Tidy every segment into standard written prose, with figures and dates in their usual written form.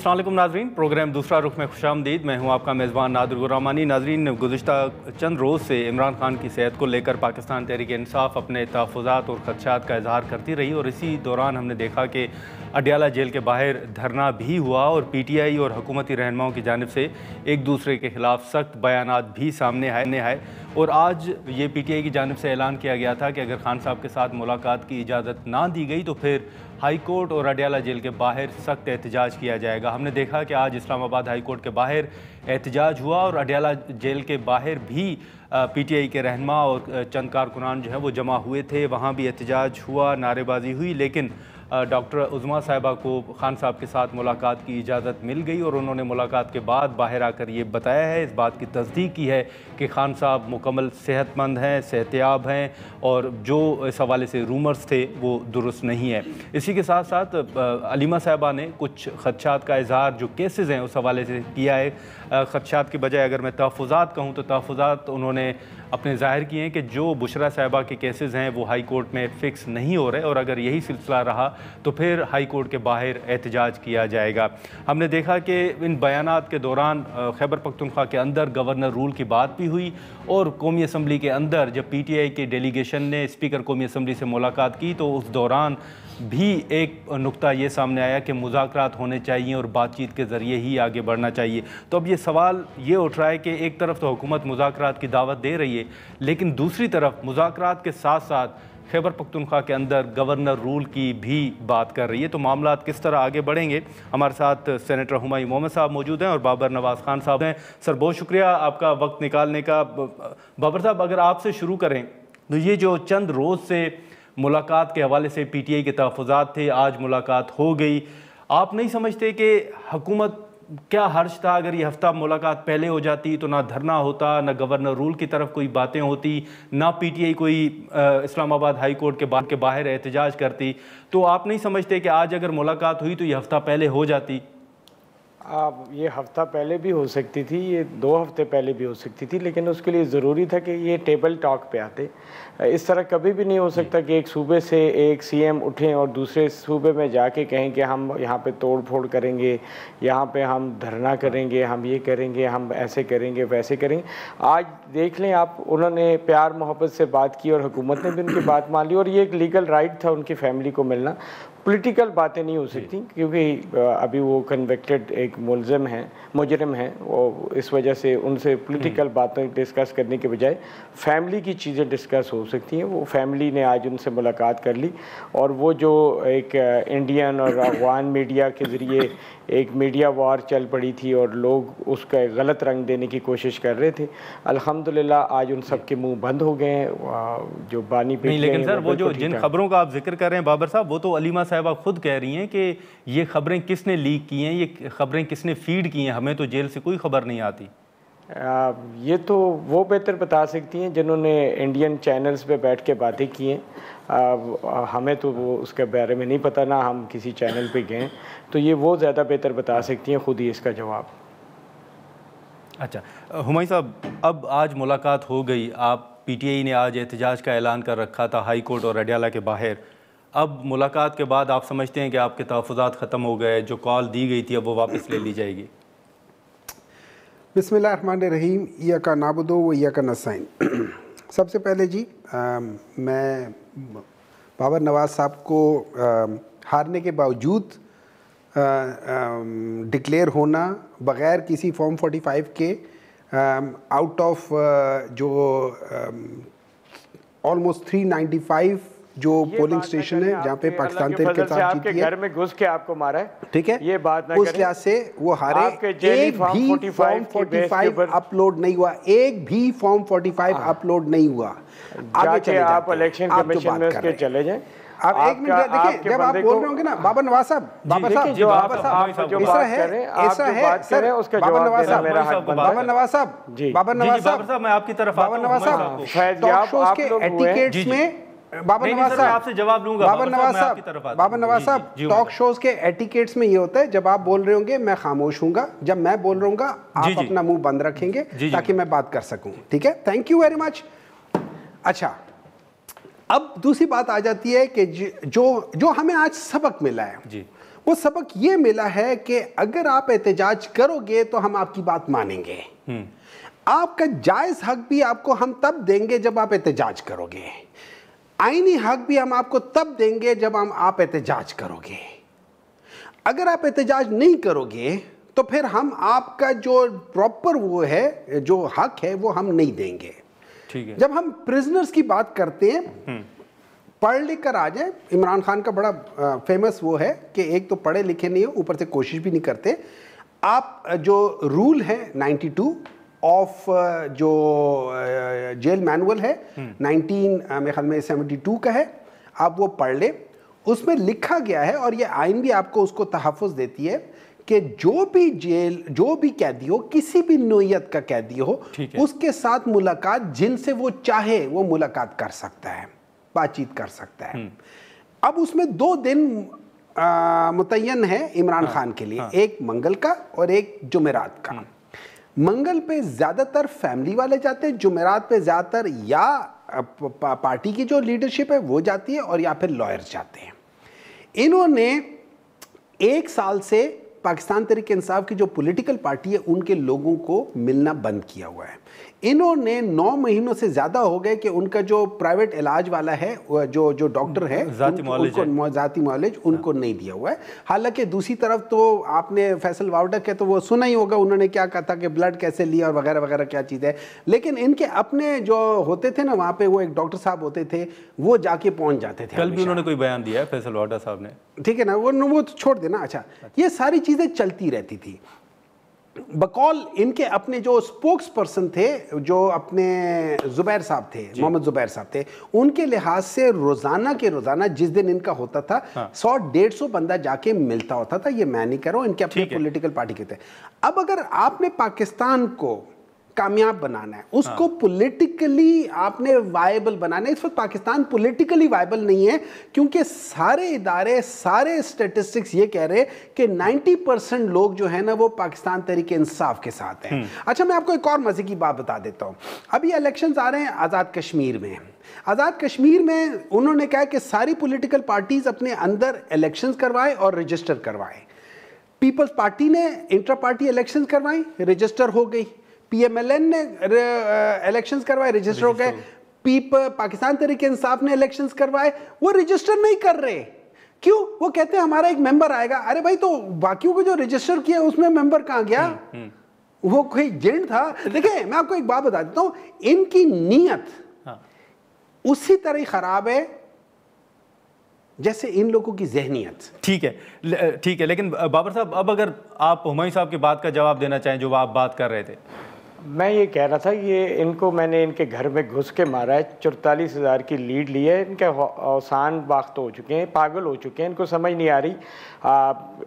अस्सलाम वालेकुम नाजरीन, प्रोग्राम दूसरा रुख में खुशामदीद। मैं हूं आपका मेज़बान नादिर गुरामानी। नाजरीन, गुज़िश्ता चंद रोज़ से इमरान खान की सेहत को लेकर पाकिस्तान तहरीक इंसाफ अपने तहफ़्फ़ुज़ात और ख़दशात का इजहार करती रही और इसी दौरान हमने देखा कि अडयाला जेल के बाहर धरना भी हुआ और PTI और हुकूमती रहनुमाओं की जानिब से एक दूसरे के ख़िलाफ़ सख्त बयानात भी सामने आए और आज ये PTI की जानिब से ऐलान किया गया था कि अगर खान साहब के साथ मुलाकात की इजाज़त ना दी गई तो फिर हाई कोर्ट और अडयाला जेल के बाहर सख्त एहतजाज किया जाएगा। हमने देखा कि आज इस्लामाबाद हाई कोर्ट के बाहर एहतजाज हुआ और अडयाला जेल के बाहर भी PTI के रहनुमा और चंद कारकुनान जो है वो जमा हुए थे। वहाँ भी एहतजाज हुआ, नारेबाजी हुई, लेकिन डॉक्टर उज़मा साहिबा को खान साहब के साथ मुलाकात की इजाज़त मिल गई और उन्होंने मुलाकात के बाद बाहर आकर ये बताया है, इस बात की तस्दीक की है कि खान साहब मुकम्मल सेहतमंद हैं, सेहतियाब हैं और जो इस हवाले से रूमर्स थे वो दुरुस्त नहीं है। इसी के साथ साथ अलीमा साहिबा ने कुछ खदशात का इजहार जो केसेस हैं उस हवाले से किया है। खदशात की बजाय अगर मैं तहफ़्फ़ुज़ात कहूँ तो तहफ़्फ़ुज़ात उन्होंने अपने ज़ाहिर किए हैं कि जो बुशरा साहिबा के केसेस हैं वो हाई कोर्ट में फ़िक्स नहीं हो रहे और अगर यही सिलसिला रहा तो फिर हाई कोर्ट के बाहर एहतजाज किया जाएगा। हमने देखा कि इन बयानात के दौरान खैबर पख्तूनख्वा के अंदर गवर्नर रूल की बात भी हुई और कौमी असम्बली के अंदर जब PTI के डेलीगेशन ने स्पीकर कौमी असम्बली से मुलाकात की तो उस दौरान भी एक नुक्ता ये सामने आया कि मुज़ाकरात होने चाहिए और बातचीत के ज़रिए ही आगे बढ़ना चाहिए। तो अब ये सवाल ये उठ रहा है कि एक तरफ तो हुकूमत मुज़ाकरात की दावत दे रही है लेकिन दूसरी तरफ मुज़ाकरात के साथ साथ खैबर पख्तूनख्वा के अंदर गवर्नर रूल की भी बात कर रही है। तो मामला किस तरह आगे बढ़ेंगे, हमारे साथ सेनेटर हुमायूं मोहम्मद साहब मौजूद हैं और बाबर नवाज़ खान साहब हैं। सर, बहुत शुक्रिया आपका वक्त निकालने का। बाबर साहब, अगर आपसे शुरू करें तो ये जो चंद रोज़ से मुलाकात के हवाले से PTI के तहफ़्फ़ुज़ात थे, आज मुलाकात हो गई, आप नहीं समझते कि हुकूमत क्या हर्ज था अगर ये हफ्ता मुलाकात पहले हो जाती तो ना धरना होता, ना गवर्नर रूल की तरफ कोई बातें होती, ना PTI कोई इस्लामाबाद हाई कोर्ट के बाहर एहतजाज करती? तो आप नहीं समझते कि आज अगर मुलाकात हुई तो ये हफ्ता पहले हो जाती? ये हफ्ता पहले भी हो सकती थी, ये 2 हफ्ते पहले भी हो सकती थी, लेकिन उसके लिए ज़रूरी था कि ये टेबल टॉक पे आते। इस तरह कभी भी नहीं हो सकता कि एक सूबे से एक CM उठें और दूसरे सूबे में जाके कहें कि हम यहाँ पे तोड़ फोड़ करेंगे, यहाँ पे हम धरना करेंगे, हम ये करेंगे, हम ऐसे करेंगे, वैसे करेंगे। आज देख लें आप, उन्होंने प्यार मोहब्बत से बात की और हुकूमत ने भी उनकी बात मान ली और ये एक लीगल राइट था उनकी फैमिली को मिलना। पॉलिटिकल बातें नहीं हो सकती क्योंकि अभी वो कन्विक्टेड एक मुलज़िम हैं, मुजरिम हैं, वो इस वजह से उनसे पॉलिटिकल बातें डिस्कस करने के बजाय फैमिली की चीज़ें डिस्कस हो सकती हैं। वो फैमिली ने आज उनसे मुलाकात कर ली और वो जो एक इंडियन और अफगान मीडिया के ज़रिए एक मीडिया वार चल पड़ी थी और लोग उसका गलत रंग देने की कोशिश कर रहे थे, अल्हम्दुलिल्लाह आज उन सब के मुंह बंद हो गए हैं। जो बानी पे, लेकिन सर वो जो जिन खबरों का आप जिक्र कर रहे हैं बाबर साहब, वो तो अलीमा साहिबा खुद कह रही हैं कि ये खबरें किसने लीक की हैं, ये खबरें किसने फीड की हैं, हमें तो जेल से कोई खबर नहीं आती। ये तो वो बेहतर बता सकती हैं जिन्होंने इंडियन चैनल्स पे बैठ के बातें की हैं। हमें तो वो उसके बारे में नहीं पता, ना हम किसी चैनल पे गए, तो ये वो ज़्यादा बेहतर बता सकती हैं खुद ही इसका जवाब। अच्छा हुमायूं साहब, अब आज मुलाकात हो गई, आप PTI ने आज एहतजाज का ऐलान कर रखा था हाई कोर्ट और अडयाला के बाहर। अब मुलाकात के बाद आप समझते हैं कि आपके तहफ़्फ़ुज़ात ख़त्म हो गए, जो कॉल दी गई थी अब वो वापस ले ली जाएगी? बिस्मिल्लाहिर्रहमानिर्रहीम, इय्याका नाबुदु व इय्याका नस्ताईन। सबसे पहले जी मैं बाबर नवाज़ साहब को हारने के बावजूद डिक्लेयर होना बग़ैर किसी फॉर्म 45 के आउट ऑफ जो ऑलमोस्ट 395 जो पोलिंग स्टेशन है जहाँ पे पाकिस्तान तहरीक इंसाफ जीती है, घर में घुस के आपको मारा है, ठीक है, ये बात ना उस लिहाज से वो हारे। एक भी फॉर्म 45 अपलोड नहीं हुआ, एक भी फॉर्म 45 अपलोड नहीं हुआ। आगे चले आप इलेक्शन कमीशन में उसके चले जाएं। आप एक मिनट देखिए, जब आप बोल रहे होंगे ना बाबर नवाज साहब, बाबर साहब, जो आप जो बात कर रहे हैं, ऐसा है सर, उसका बाबर नवाज साहब, बाबर नवाज साहब जी, बाबर नवाज साहब, मैं आपकी तरफ बाबर नवाज साहब, टॉक शोज के एटिकेट्स में बाबर नवाज साहब आपसे जवाब लूंगा। बाबर नवाज साहब, टॉक शोज के एटिकेट्स में ये होता है, जब आप बोल रहे होंगे मैं खामोश हूंगा, जब मैं बोल रहा हूंगा आप अपना मुंह बंद रखेंगे ताकि मैं बात कर सकूं, ठीक है? Thank you very much. अच्छा, अब दूसरी बात आ जाती है कि जो हमें आज सबक मिला है जी, वो सबक ये मिला है कि अगर आप एहतजाज करोगे तो हम आपकी बात मानेंगे। आपका जायज हक भी आपको हम तब देंगे जब आप एहतजाज करोगे, आईनी हक भी हम आपको तब देंगे जब आप एहतजाज करोगे। अगर आप एहतजाज नहीं करोगे तो फिर हम आपका जो प्रॉपर वो है, जो हक है, वो हम नहीं देंगे। ठीक है। जब हम प्रिजनर्स की बात करते हैं, पढ़ लिख कर आ जाए, इमरान खान का बड़ा फेमस वो है कि एक तो पढ़े लिखे नहीं हो, ऊपर से कोशिश भी नहीं करते। आप जो रूल है 92 ऑफ जो जेल मैनुअल है 1972 का है, आप वो पढ़ ले। उसमें लिखा गया है, और ये आइन भी आपको उसको तहफ़्फ़ुज़ देती है कि जो भी कैदी हो, किसी भी नोयत का कैदी हो, उसके साथ मुलाकात जिनसे वो चाहे वो मुलाकात कर सकता है, बातचीत कर सकता है। अब उसमें 2 दिन मुतय्यन है इमरान खान के लिए, एक मंगल का और एक जुमेरात का। मंगल पे ज़्यादातर फैमिली वाले जाते हैं, जुमेरात पे ज़्यादातर या पार्टी की जो लीडरशिप है वो जाती है, और या फिर लॉयर्स जाते हैं। इन्होंने 1 साल से पाकिस्तान तहरीक इंसाफ की जो पॉलिटिकल पार्टी है उनके लोगों को मिलना बंद किया हुआ है। इन्होंने 9 महीनों से ज़्यादा हो गए कि उनका जो प्राइवेट इलाज वाला है, जो डॉक्टर है, ज़ाती मुआवज उनको नहीं दिया हुआ है। हालांकि दूसरी तरफ तो आपने फैसल वावडा के तो वो सुना ही होगा, उन्होंने क्या कहा था कि ब्लड कैसे लिया और वगैरह वगैरह क्या चीज़ है। लेकिन इनके अपने जो होते थे ना वहाँ पे, वो एक डॉक्टर साहब होते थे, वो जाके पहुँच जाते थे। कल भी उन्होंने कोई बयान दिया है फैसल वावडा साहब ने, ठीक है ना, वो तो छोड़ देना। अच्छा, ये सारी चीज़ें चलती रहती थी। बकौल इनके अपने जो स्पोक्स पर्सन थे, जो अपने जुबैर साहब थे, मोहम्मद जुबैर साहब थे, उनके लिहाज से रोज़ाना जिस दिन इनका होता था 100-150 बंदा जाके मिलता होता था। ये मैं नहीं कह रहा हूँ, इनके अपने पॉलिटिकल पार्टी के थे। अब अगर आपने पाकिस्तान को कामयाब बनाना है, उसको पॉलिटिकली आपने वायबल बनाना है। इस वक्त पाकिस्तान पॉलिटिकली वायबल नहीं है, क्योंकि सारे इदारे, सारे स्टेटिस्टिक्स ये कह रहे हैं कि 90% लोग जो है ना वो पाकिस्तान तहरीक इंसाफ के साथ हैं। अच्छा, मैं आपको एक और मजे की बात बता देता हूँ। अभी इलेक्शंस आ रहे हैं आज़ाद कश्मीर में। आज़ाद कश्मीर में उन्होंने कहा कि सारी पॉलिटिकल पार्टीज अपने अंदर इलेक्शंस करवाए और रजिस्टर करवाए। पीपल्स पार्टी ने इंटर पार्टी इलेक्शंस करवाई, रजिस्टर हो गई। PMLN ने इलेक्शंस करवाए, रजिस्टर हो गए। पाकिस्तान तहरीक इंसाफ ने इलेक्शंस करवाए, वो रजिस्टर नहीं कर रहे। क्यों? वो कहते हैं हमारा एक मेंबर आएगा। अरे भाई, तो बाकियों को जो रजिस्टर किया उसमें मेंबर कहाँ गया? वो कोई जेंट था? देखिए, मैं आपको एक बात बता देता हूँ, इनकी नीयत उसी तरह खराब है जैसे इन लोगों की ज़हनियत। ठीक है। लेकिन बाबर साहब, अब अगर आप हुमायूं साहब की बात का जवाब देना चाहें, जो आप बात कर रहे थे। मैं ये कह रहा था, ये इनको मैंने इनके घर में घुस के मारा है, 44,000 की लीड ली है। इनके औसान बाख्त हो चुके हैं, पागल हो चुके हैं, इनको समझ नहीं आ रही।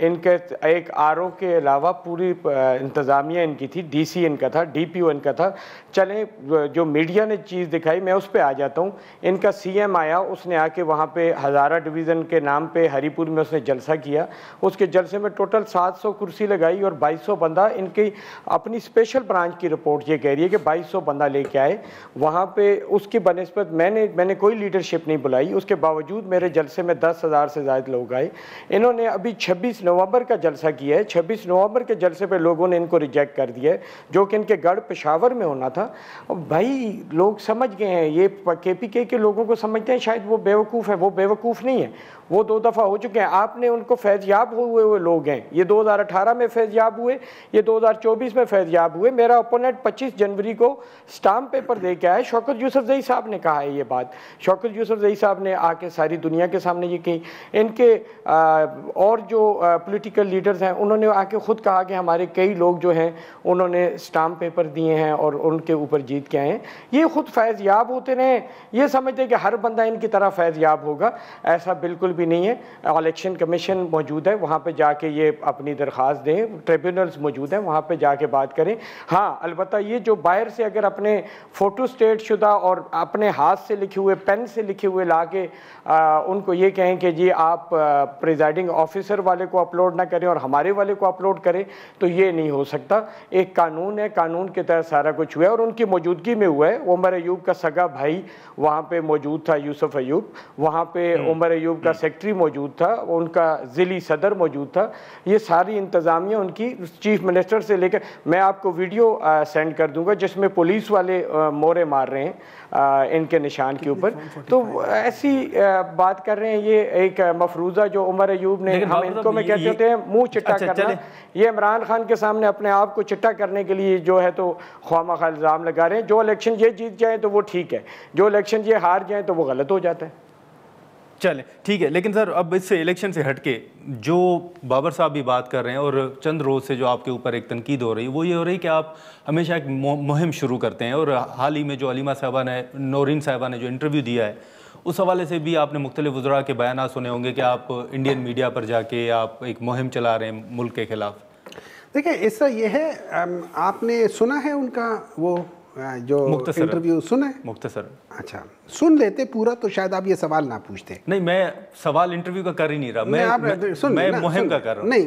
इनके एक RO के अलावा पूरी इंतज़ामिया इनकी थी, DC इनका था, DPO इनका था। चलें, जो मीडिया ने चीज़ दिखाई, मैं उस पर आ जाता हूँ। इनका CM आया, उसने आके वहाँ पे हज़ारा डिवीज़न के नाम पे हरीपुर में उसने जलसा किया। उसके जलसे में टोटल 700 कुर्सी लगाई और 2200 बंदा। इनकी अपनी स्पेशल ब्रांच की रिपोर्ट ये कह रही है कि 2200 बंदा लेके आए वहाँ पे। उसकी बनस्बत मैंने कोई लीडरशिप नहीं बुलाई, उसके बावजूद मेरे जलसे में 10,000 से ज़्यादा लोग आए। इन्होंने अभी 26 नवंबर का जलसा किया है। 26 नवंबर के जलसे पे लोगों ने इनको रिजेक्ट कर दिया है, जो कि इनके गढ़ पेशावर में होना था। अब भाई, लोग समझ गए हैं, ये KPK के लोगों को समझते हैं शायद वो बेवकूफ़ है। वो बेवकूफ़ नहीं है, वो 2 दफ़ा हो चुके हैं। आपने उनको फैज़याब हुए लोग हैं। ये 2018 में फैज़याब हुए, ये 2024 में फैज़याब हुए। मेरा ओपोनेंट 25 जनवरी को स्टाम्प पेपर दे के आया। शौकत यूसुफजई साहब ने कहा है ये बात। शौकत यूसुफजई साहब ने आके सारी दुनिया के सामने ये कही। इनके और जो पॉलिटिकल लीडर्स हैं, उन्होंने आके ख़ुद कहा कि हमारे कई लोग जो हैं उन्होंने स्टाम्प पेपर दिए हैं और उनके ऊपर जीत के आए हैं। ये ख़ुद फैज़याब होते रहे, ये समझते हैं कि हर बंदा इनकी तरह फैज़याब होगा। ऐसा बिल्कुल भी नहीं है। इलेक्शन कमीशन मौजूद है, वहाँ पे जाके ये अपनी दरख्वास्त दें। ट्रिब्यूनल्स मौजूद हैं, वहाँ पे जाके बात करें। हाँ, अलबत्ता ये जो बाहर से अगर अपने फ़ोटो स्टेट शुदा और अपने हाथ से लिखे हुए, पेन से लिखे हुए ला के उनको ये कहें कि जी आप प्रिजाइडिंग ऑफिसर वाले को अपलोड ना करें और हमारे वाले को अपलोड करें, तो ये नहीं हो सकता। एक कानून है, कानून के तहत सारा कुछ हुआ है और उनकी मौजूदगी में हुआ है। उमर अयूब का सगा भाई वहाँ पे मौजूद था, यूसुफ अयूब, वहाँ पे उमर अयूब का सेक्रेटरी मौजूद था, उनका ज़िली सदर मौजूद था। ये सारी इंतज़ामिया उनकी चीफ मिनिस्टर से लेकर, मैं आपको वीडियो सेंड कर दूंगा जिसमें पुलिस वाले मोरे मार रहे हैं इनके निशान के ऊपर। तो ऐसी बात कर रहे हैं, ये एक मफरूज़ा जो उमर अयूब ने, हम इनको में कहते होते हैं मुंह चिट्टा करना, ये इमरान खान के सामने अपने आप को चिट्टा करने के लिए जो है तो ख्वामा इल्ज़ाम लगा रहे हैं। जो इलेक्शन ये जीत जाए तो वो ठीक है, जो इलेक्शन ये हार जाए तो वो गलत हो जाता है। चलें ठीक है, लेकिन सर अब इससे इलेक्शन से हटके जो बाबर साहब भी बात कर रहे हैं और चंद रोज़ से जो आपके ऊपर एक तनकीद हो रही है वो ये हो रही है कि आप हमेशा एक मुहिम शुरू करते हैं, और हाल ही में जो अलीमा साहबा ने, नौरीन साहबा ने जो इंटरव्यू दिया है उस हवाले से भी आपने मुख्तलिफ वज़रा के बयान सुने होंगे कि आप इंडियन मीडिया पर जाके आप एक मुहिम चला रहे हैं मुल्क के ख़िलाफ़। देखिए इसका ये है, आपने सुना है उनका वो जो इंटरव्यू सुना है? मुख्तसर। अच्छा, सुन लेते पूरा तो शायद आप ये सवाल ना पूछते। नहीं, मैं सवाल इंटरव्यू का कर ही नहीं रहा, मैं मुहिम का कर रहा हूँ। नहीं,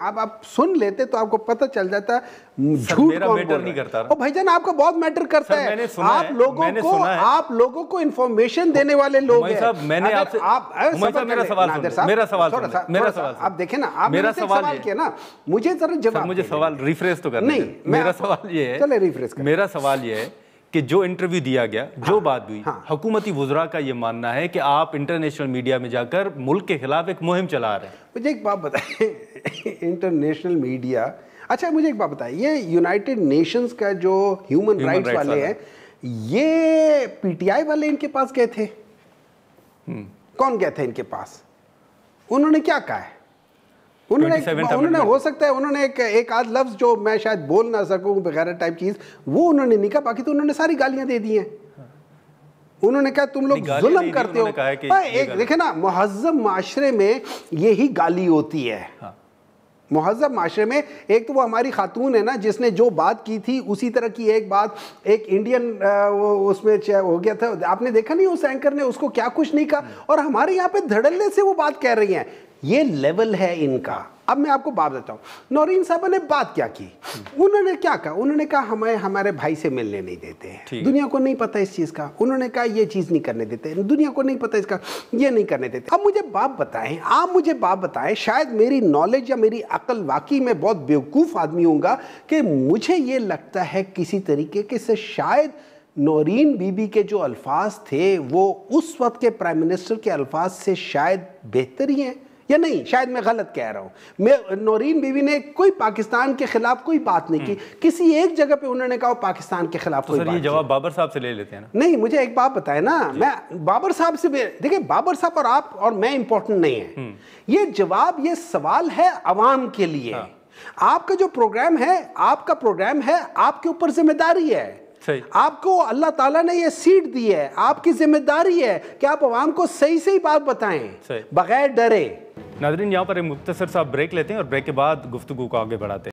आप सुन लेते तो आपको पता चल जाता झूठ कौन मैटर नहीं करता। ओ भाईजान, आपका बहुत मैटर करता है। आप लोगों को इंफॉर्मेशन देने वाले लोग हैं। मैंने आपसे मेरा सवाल आप देखें ना, आप मेरा सवाल किया ना, मुझे जरा जवाब, मुझे सवाल रिफ्रेश तो करना। नहीं, मेरा सवाल ये है, चले रिफ्रेश, मेरा सवाल ये है कि जो इंटरव्यू दिया गया, जो बात हुई, हुकूमती वुज़रा का ये मानना है कि आप इंटरनेशनल मीडिया में जाकर मुल्क के खिलाफ एक मुहिम चला रहे हैं। मुझे एक बात बताएं, इंटरनेशनल मीडिया, अच्छा मुझे एक बात बताएं, ये यूनाइटेड नेशंस का जो ह्यूमन राइट्स वाले हैं, ये पीटीआई वाले इनके पास गए थे? कौन गए थे इनके पास? उन्होंने क्या कहा है? उन्होंने हो सकता है उन्होंने एक आध लफ्ज जो मैं शायद बोल ना सकूं वगैरह टाइप चीज, वो उन्होंने नहीं कहा, बाकी तो उन्होंने सारी गालियां दे दी हैं। उन्होंने कहा तुम लोग जुल्म करते हो। एक देखे ना, मुहज़्ज़ब माशरे में यही गाली होती है। मुहज़्ज़ब माशरे में एक तो वो हमारी खातून है ना, जिसने जो बात की थी उसी तरह की एक बात एक इंडियन उसमें हो गया था, आपने देखा नहीं उस एंकर ने उसको क्या कुछ नहीं कहा, और हमारे यहाँ पे धड़ल्ले से वो बात कह रही हैं। ये लेवल है इनका। अब मैं आपको बात बताऊं, नौरीन साहब ने बात क्या की, उन्होंने क्या कहा? उन्होंने कहा हमें हमारे भाई से मिलने नहीं देते हैं, दुनिया को नहीं पता इस चीज़ का। उन्होंने कहा ये चीज़ नहीं करने देते, दुनिया को नहीं पता इसका, ये नहीं करने देते। अब मुझे बात बताएं, आप मुझे बात बताएं, शायद मेरी नॉलेज या मेरी अक्ल वाकई में बहुत बेवकूफ़ आदमी होऊंगा कि मुझे ये लगता है किसी तरीके के से शायद नौरीन बीबी के जो अल्फाज थे वो उस वक्त के प्राइम मिनिस्टर के अल्फाज से शायद बेहतर ही हैं, या नहीं? शायद मैं गलत कह रहा हूं। नौरीन बीवी ने कोई पाकिस्तान के खिलाफ कोई बात नहीं की, किसी एक जगह पे उन्होंने कहा पाकिस्तान के खिलाफ कोई बात। ये जवाब बाबर साहब से ले लेते हैं ना? नहीं, मुझे एक बात बताए ना, मैं बाबर साहब से, देखिए बाबर साहब और आप और मैं इंपॉर्टेंट नहीं है। ये जवाब, ये सवाल है अवाम के लिए। आपका जो प्रोग्राम है, आपका प्रोग्राम है, आपके ऊपर जिम्मेदारी है। आपको अल्लाह ताला ने ये सीट दी है, आपकी जिम्मेदारी है कि आप अवाम को सही सही बात बताएं बगैर डरे। नाज़रीन, यहाँ पर एक मुख्तसर सा ब्रेक लेते हैं और ब्रेक के बाद गुफ्तगू को आगे बढ़ाते हैं।